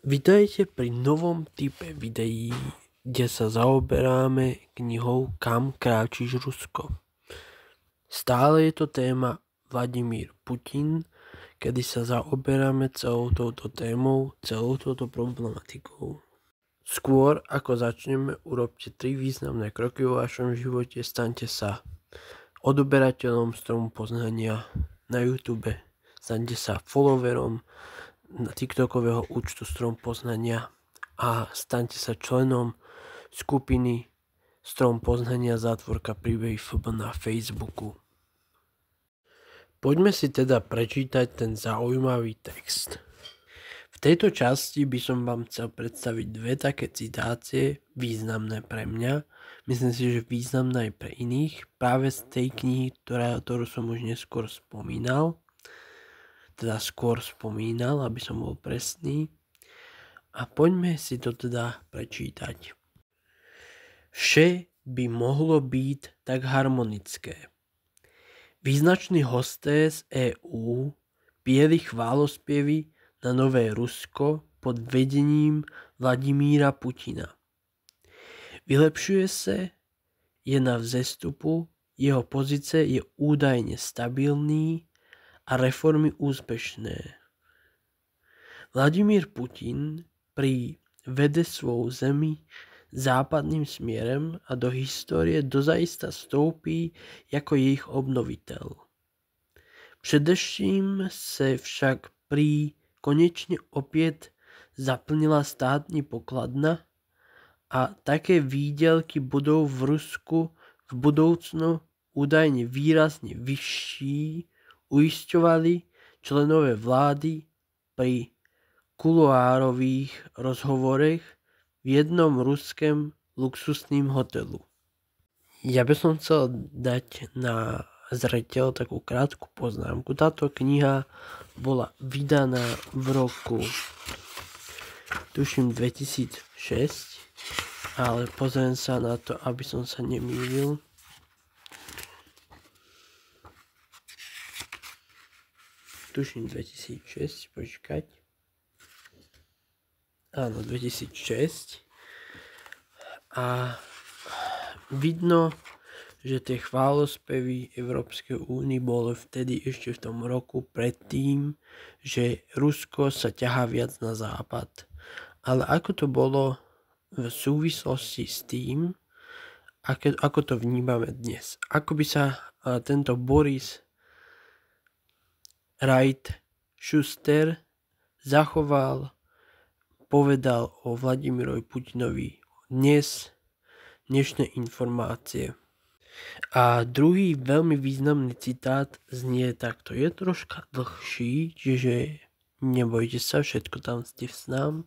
Vitajte pri novom type videí, kde sa zaoberáme knihou Kam kráčíš Rusko. Stále je to téma Vladimír Putin, kedy sa zaoberáme celou touto témou, celou touto problematikou. Skôr ako začneme, urobte 3 významné kroky vo vašom živote. Staňte sa odoberateľom Stromu poznania na YouTube, staňte sa followerom na TikTokového účtu Strom poznania a staňte sa členom skupiny Strom poznania zátvorka príbehy FB na Facebooku. Poďme si teda prečítať ten zaujímavý text. V tejto časti by som vám chcel predstaviť 2 také citácie, významné pre mňa, myslím si, že významné aj pre iných, práve z tej knihy, ktorú som už neskôr spomínal, aby som bol presný. A poďme si to teda prečítať. Vše by mohlo byť tak harmonické. Význační hosté z EU pieli chválospievy na Nové Rusko pod vedením Vladimíra Putina. Vylepšuje sa, je na vzestupu, jeho pozice je údajne stabilný a reformy úspešné. Vladimír Putin vede svou zemi západným směrem a do histórie dozajista vstoupí jako jejich obnovitel. Především se však konečne opäť zaplnila státní pokladna a také výdělky budou v Rusku v budoucnu údajne výrazne vyšší, uisťovali členové vlády pri kuloárových rozhovorech v jednom ruském luxusným hotelu. Ja by som chcel dať na zreteľ takú krátku poznámku. Táto kniha bola vydaná v roku, tuším 2006, ale pozriem sa na to, aby som sa nemýlil. Tuším 2006, počkať. Áno, 2006. A vidno, že tie chválospevy Európskej únie boli vtedy ešte v tom roku predtým, že Rusko sa ťahá viac na západ. Ale ako to bolo v súvislosti s tým, ako to vnímame dnes? Ako by sa tento Boris Wright Schuster zachoval, povedal o Vladimirovi Putinovi dnešné informácie. A druhý veľmi významný citát znie takto. Je troška dlhší, čiže nebojte sa, všetko tam ste vznám,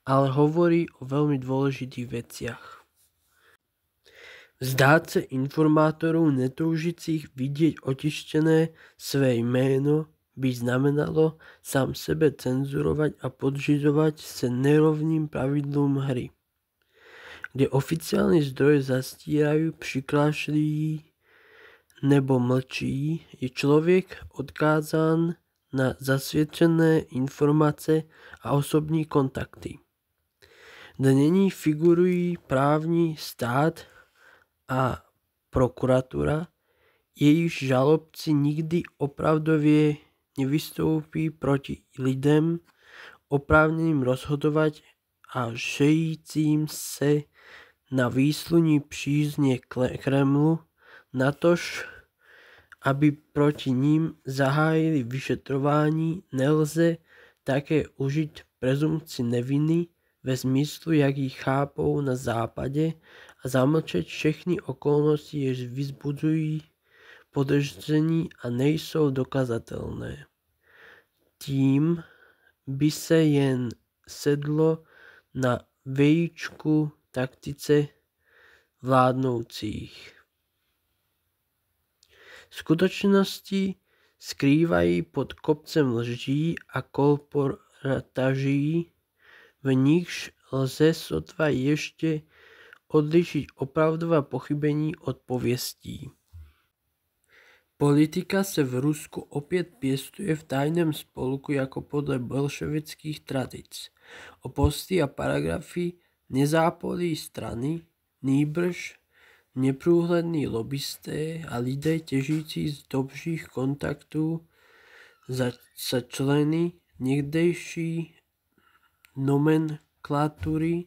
ale hovorí o veľmi dôležitých veciach. Vzdát se informátorov netoužicích vidieť otištené své jméno by znamenalo sám sebe cenzurovať a podřizovať se nerovným pravidlům hry, kde oficiálny zdroje zastírajú, přikrášľují nebo mlčí, je človek odkázán na zasvědčené informace a osobní kontakty. Kde není figurují právní stát a prokuratura, jejíž žalobci nikdy opravdově nevystoupí proti lidem oprávneným rozhodovať a žejícím se na výsluní přízně Kremlu, natož aby proti ním zahájili vyšetrování, nelze také užiť prezumpci neviny ve smyslu, jak ji chápou na západe, a zamlčet všechny okolnosti, jež vyzbudzují podezření a nejsou dokazatelné. Tím by se jen sedlo na vejičku taktice vládnoucích. Skutočnosti skrývají pod kopcem lží a kolportaží, v nichž lze sotva ešte odlišiť opravdové pochybení od poviestí. Politika se v Rusku opět pěstuje v tajném spolku jako podle bolševických tradic. O posty a paragrafy nezápolí strany, nýbrž neprůhlední lobbysté a lidé těžící z dobrých kontaktů za členy někdejší nomenklatury.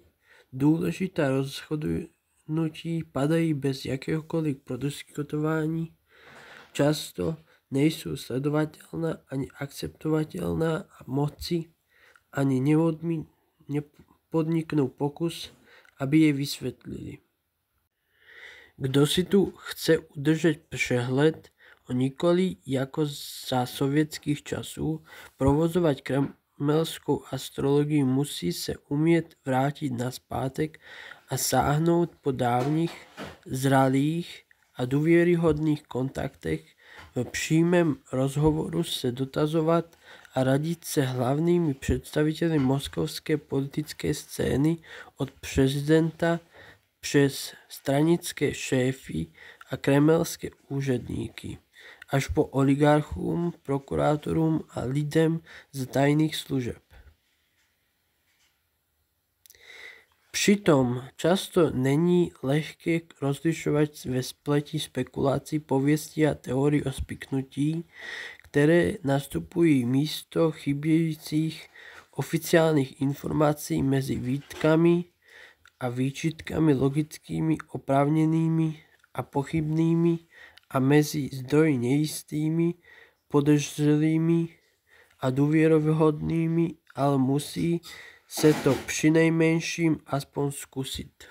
Důležitá rozhodnutí padají bez jakéhokoliv prodiskutování, často nejsou sledovatelná ani akceptovatelná a moci ani nepodniknou pokus, aby je vysvětlili. Kdo si tu chce udržet přehled o nikoli jako za sovětských časů provozovat kremelskou astrologii, musí se umět vrátit nazpátek a sáhnout po dávných, zralých a důvěryhodných kontaktech, v přímém rozhovoru se dotazovat a radit se hlavními představiteli moskovské politické scény od prezidenta přes stranické šéfy a kremelské úředníky, až po oligarchům, prokurátorům a lidem z tajných služeb. Přitom často není lehké rozlišovat ve spleti spekulací, pověstí a teorií o spiknutí, které nastupují místo chybějících oficiálních informací mezi výtkami a výčitkami logickými, oprávněnými a pochybnými a mezi zdroji nejistými, podezřelými a důvěryhodnými, ale musí se to přinejmenším aspoň zkusit.